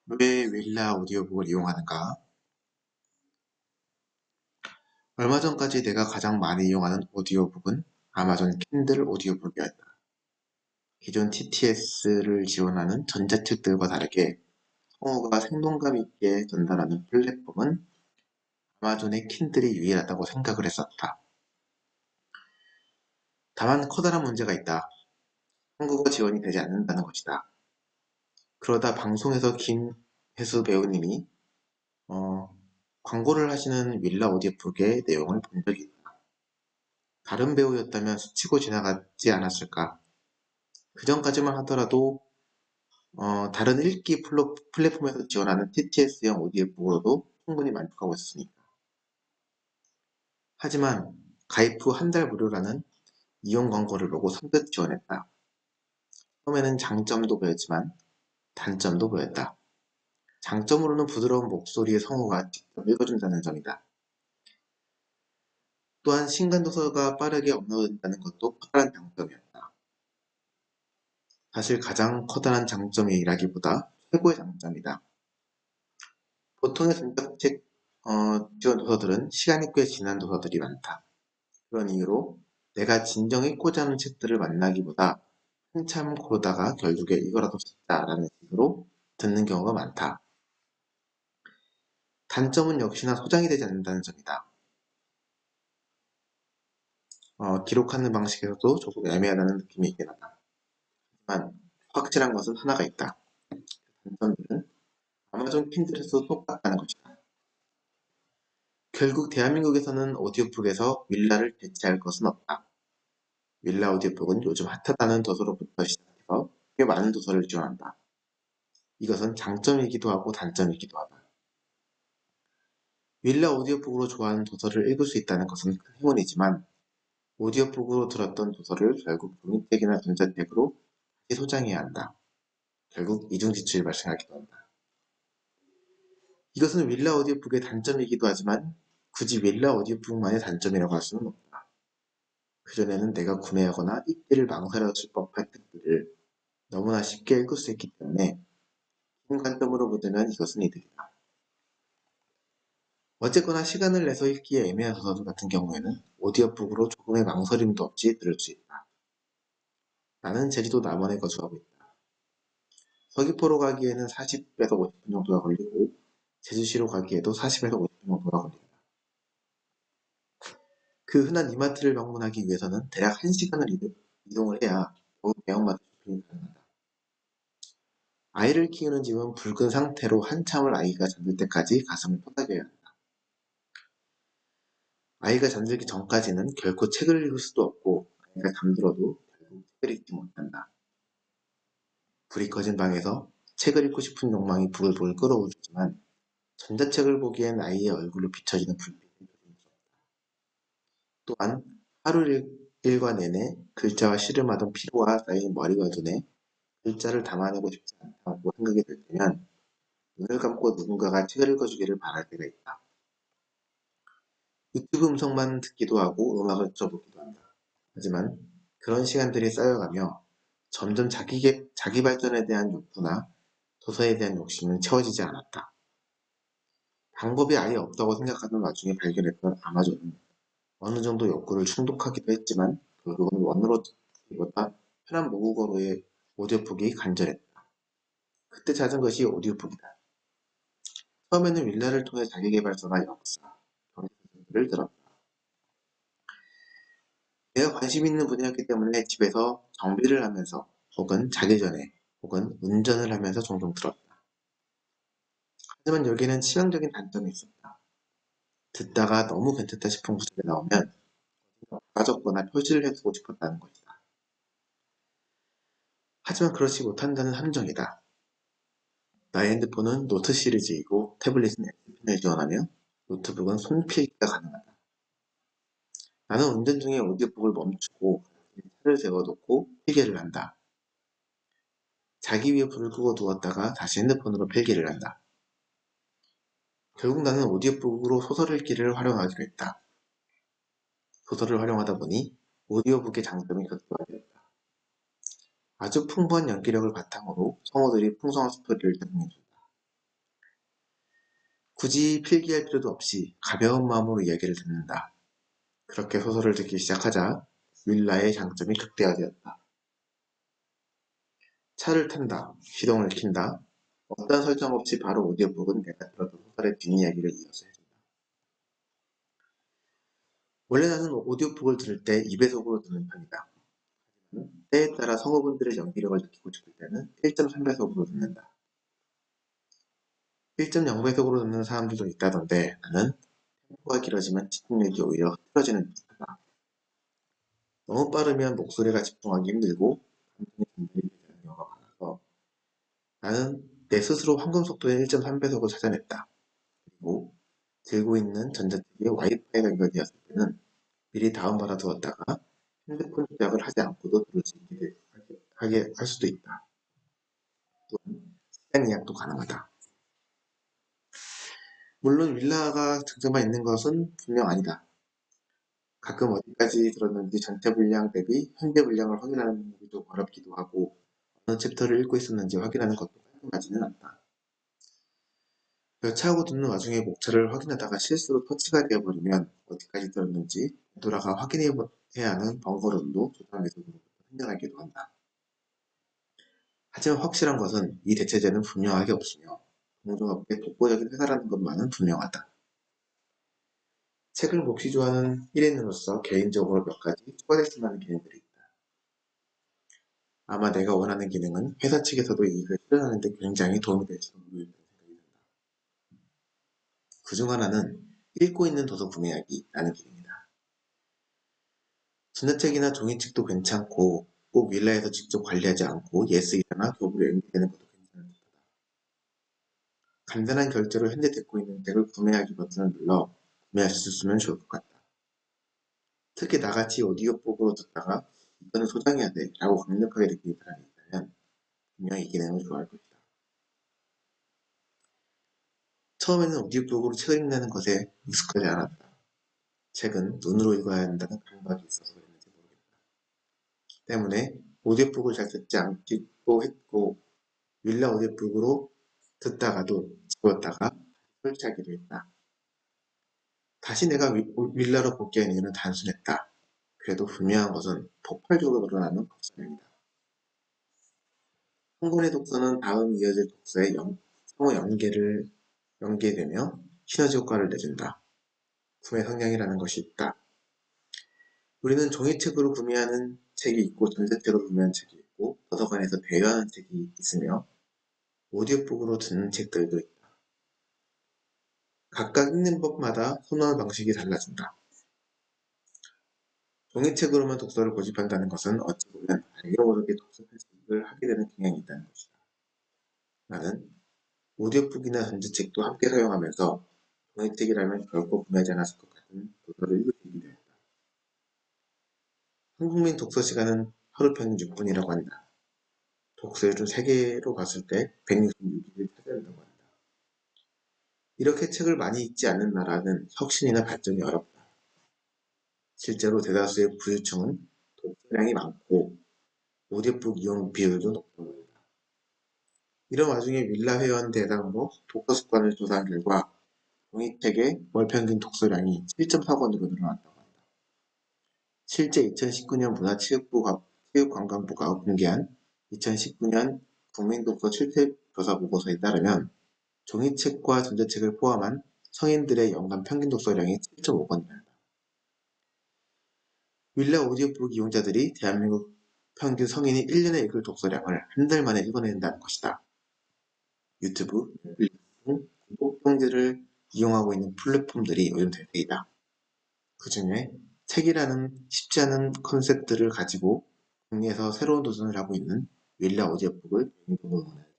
왜 윌라 오디오북을 이용하는가? 얼마 전까지 내가 가장 많이 이용하는 오디오북은 아마존 킨들 오디오북이었다. 기존 TTS를 지원하는 전자책들과 다르게 성우가 생동감 있게 전달하는 플랫폼은 아마존의 킨들이 유일하다고 생각을 했었다. 다만 커다란 문제가 있다. 한국어 지원이 되지 않는다는 것이다. 그러다 방송에서 김혜수 배우님이 광고를 하시는 윌라 오디오북의 내용을 본 적이 있다. 다른 배우였다면 스치고 지나가지 않았을까? 그전까지만 하더라도 다른 읽기 플랫폼에서 지원하는 TTS형 오디오북으로도 충분히 만족하고 있으니까. 하지만 가입 후 한 달 무료라는 이용 광고를 보고 선뜻 지원했다. 처음에는 장점도 보였지만 단점도 보였다. 장점으로는 부드러운 목소리의 성우가 직접 읽어준다는 점이다. 또한 신간 도서가 빠르게 업로드된다는 것도 커다란 장점이었다. 사실 가장 커다란 장점이라기보다 최고의 장점이다. 보통의 전자책 지원 도서들은 시간이 꽤 지난 도서들이 많다. 그런 이유로 내가 진정 읽고자 하는 책들을 만나기보다 한참 고르다가 결국에 이거라도 싶다라는 식으로 듣는 경우가 많다. 단점은 역시나 소장이 되지 않는다는 점이다. 기록하는 방식에서도 조금 애매하다는 느낌이 있긴 하다. 하지만 확실한 것은 하나가 있다. 단점들은 아마존 킨들에서도 똑같다는 것이다. 결국 대한민국에서는 오디오북에서 윌라를 대체할 것은 없다. 윌라 오디오북은 요즘 핫하다는 도서로부터 시작해서 꽤 많은 도서를 지원한다. 이것은 장점이기도 하고 단점이기도 하다. 윌라 오디오북으로 좋아하는 도서를 읽을 수 있다는 것은 큰 행운이지만 오디오북으로 들었던 도서를 결국 종이책이나 전자책으로 다시 소장해야 한다. 결국 이중 지출이 발생하기도 한다. 이것은 윌라 오디오북의 단점이기도 하지만 굳이 윌라 오디오북만의 단점이라고 할 수는 없다. 그전에는 내가 구매하거나 읽기를 망설였을 법한 책들을 너무나 쉽게 읽을 수 있기 때문에 큰 관점으로 보자면 이것은 이득이다. 어쨌거나 시간을 내서 읽기에 애매한 도서들 같은 경우에는 오디오북으로 조금의 망설임도 없이 들을 수 있다. 나는 제주도 남원에 거주하고 있다. 서귀포로 가기에는 40에서 50분 정도가 걸리고 제주시로 가기에도 40에서 50분 정도가 걸린다. 그 흔한 이마트를 방문하기 위해서는 대략 1시간을 이동을 해야 겨우 대형마트 쇼핑이 가능하다. 아이를 키우는 집은 붉은 상태로 한참을 아이가 잠들 때까지 가슴을 토닥여야 한다. 아이가 잠들기 전까지는 결코 책을 읽을 수도 없고 아이가 잠들어도 결국 책을 읽지 못한다. 불이 꺼진 방에서 책을 읽고 싶은 욕망이 부글부글 끓어오르지만 전자책을 보기엔 아이의 얼굴로 비춰지는 불빛이 조심스럽다. 또한 하루 일과 내내 글자와 씨름하던 피로가 쌓인 머리와 눈에 글자를 담아내고 싶지 않다고 생각이 들 때면 눈을 감고 누군가가 책을 읽어주기를 바랄 때가 있다. 유튜브 음성만 듣기도 하고 음악을 들어보기도 한다. 하지만 그런 시간들이 쌓여가며 점점 자기 발전에 대한 욕구나 도서에 대한 욕심은 채워지지 않았다. 방법이 아예 없다고 생각하는 와중에 발견했던 아마존은 어느 정도 욕구를 충족하기도 했지만 결국은 원어로 듣기보다 편한 모국어로의 오디오북이 간절했다. 그때 찾은 것이 오디오북이다. 처음에는 윌라를 통해 자기계발서나 역사, 경제를 들었다. 내가 관심 있는 분야였기 때문에 집에서 정비를 하면서 혹은 자기 전에 혹은 운전을 하면서 종종 들었다. 하지만 여기에는 치명적인 단점이 있었다. 듣다가 너무 괜찮다 싶은 구절이 나오면 가졌거나 표시를 해두고 싶었다는 것이다. 하지만 그렇지 못한다는 함정이다. 나의 핸드폰은 노트 시리즈이고 태블릿은 S펜을 지원하며 노트북은 손필기가 가능하다. 나는 운전 중에 오디오북을 멈추고 차를 세워놓고 필기를 한다. 자기 위에 불을 끄고 누웠다가 다시 핸드폰으로 필기를 한다. 결국 나는 오디오북으로 소설 읽기를 활용하기로 했다. 소설을 활용하다 보니 오디오북의 장점이 극대화되었다. 아주 풍부한 연기력을 바탕으로 성우들이 풍성한 스토리를 제공해준다. 굳이 필기할 필요도 없이 가벼운 마음으로 이야기를 듣는다. 그렇게 소설을 듣기 시작하자 윌라의 장점이 극대화되었다. 차를 탄다, 시동을 킨다, 어떤 설정 없이 바로 오디오북은 내가 들었던 소설의 뒷이야기를 이어서 해준다. 원래 나는 오디오북을 들을 때 2배속으로 듣는 편이다. 때에 따라 성우분들의 연기력을 느끼고 싶을 때는 1.3배속으로 듣는다. 1.0배속으로 듣는 사람들도 있다던데 나는 템포가 길어지면 집중력이 오히려 흐트러지는 듯하다. 너무 빠르면 목소리가 집중하기 힘들고 감정이 전달이 되지 않는 경우가 많아서 나는 내 스스로 황금 속도의 1.3배속을 찾아냈다. 그리고 들고 있는 전자책이 와이파이가 연결되었을 때는 미리 다운받아 두었다가 핸드폰 조작을 하지 않고도 들을 수 있게 하게 할 수도 있다. 또는 시간 예약도 가능하다. 물론 윌라가 장점만 있는 것은 분명 아니다. 가끔 어디까지 들었는지 전체 분량 대비 현재 분량을 확인하는 게 좀 어렵기도 하고 어느 챕터를 읽고 있었는지 확인하는 것도 깔끔하지는 않다. 열차하고 듣는 와중에 목차를 확인하다가 실수로 터치가 되어버리면 어디까지 들었는지 돌아가 확인해야 하는 번거로움도 조당 배속으로부터 생겨나기도 한다. 하지만 확실한 것은 이 대체제는 분명하게 없으며 동종업계 독보적인 회사라는 것만은 분명하다. 책을 몹시 좋아하는 1인으로서 개인적으로 몇 가지 추가됐으면 하는 기능들이 있다. 아마 내가 원하는 기능은 회사 측에서도 이익을 실현하는 데 굉장히 도움이 될지도 모르겠다는 생각이 든다. 그중 하나는 읽고 있는 도서 구매하기라는 기능이다. 전자책이나 종이책도 괜찮고 꼭 윌라에서 직접 관리하지 않고 예스이나 교부로 연계되는 것도 괜찮은 듯하다. 간단한 결제로 현재 듣고 있는 책을 구매하기 버튼을 눌러 구매할 수 있으면 좋을 것 같다. 특히 나같이 오디오북으로 듣다가 이거는 소장해야 돼 라고 강력하게 느끼는 사람이 있다면 분명히 이 기능을 좋아할 것이다. 처음에는 오디오북으로 책을 읽는 것에 익숙하지 않았다. 책은 눈으로 읽어야 한다는 강박이 있어서 그랬는지 모르겠다. 때문에 오디오북을 잘 듣지 않기도 했고 윌라 오디오북으로 듣다가도 지웠다가 설치하기도 했다. 다시 내가 윌라로 복귀한 이유는 단순했다. 그래도 분명한 것은 폭발적으로 늘어나는 독서량이다. 한 권의 독서는 다음 이어질 독서에 상호 연계되며 시너지 효과를 내준다. 구매 성향이라는 것이 있다. 우리는 종이책으로 구매하는 책이 있고 전자책으로 구매하는 책이 있고 도서관에서 대여하는 책이 있으며 오디오북으로 듣는 책들도 있다. 각각 읽는 법마다 선호하는 방식이 달라진다. 종이책으로만 독서를 고집한다는 것은 어찌 보면 알게 모르게 독서 편집을 하게 되는 경향이 있다는 것이다. 나는 오디오북이나 전자책도 함께 사용하면서 종이책이라면 결코 구매하지 않았을 것 같은 도서를 읽을 수 있게 되었다. 한국민 독서 시간은 하루 평균 6분이라고 한다. 독서율은 세계로 봤을 때 166위를 차지한다고 한다. 이렇게 책을 많이 읽지 않는 나라는 혁신이나 발전이 어렵다. 실제로 대다수의 부유층은 독서량이 많고 오디오북 이용 비율도 높다고 한다. 이런 와중에 윌라 회원 대상으로 독서 습관을 조사한 결과 종이책의 월 평균 독서량이 7.4권으로 늘어났다고 한다. 실제 2019년 문화체육관광부가 공개한 2019년 국민독서 실태조사 보고서에 따르면 종이책과 전자책을 포함한 성인들의 연간 평균 독서량이 7.5권이란다. 윌라 오디오북 이용자들이 대한민국 평균 성인이 1년에 읽을 독서량을 한 달 만에 읽어낸다는 것이다. 유튜브, 넷플릭스 등 구독 경제를 이용하고 있는 플랫폼들이 요즘 대세이다. 그 중에 책이라는 쉽지 않은 컨셉들을 가지고 국내에서 새로운 도전을 하고 있는 윌라 오디오북을 개인적으로 응원한다.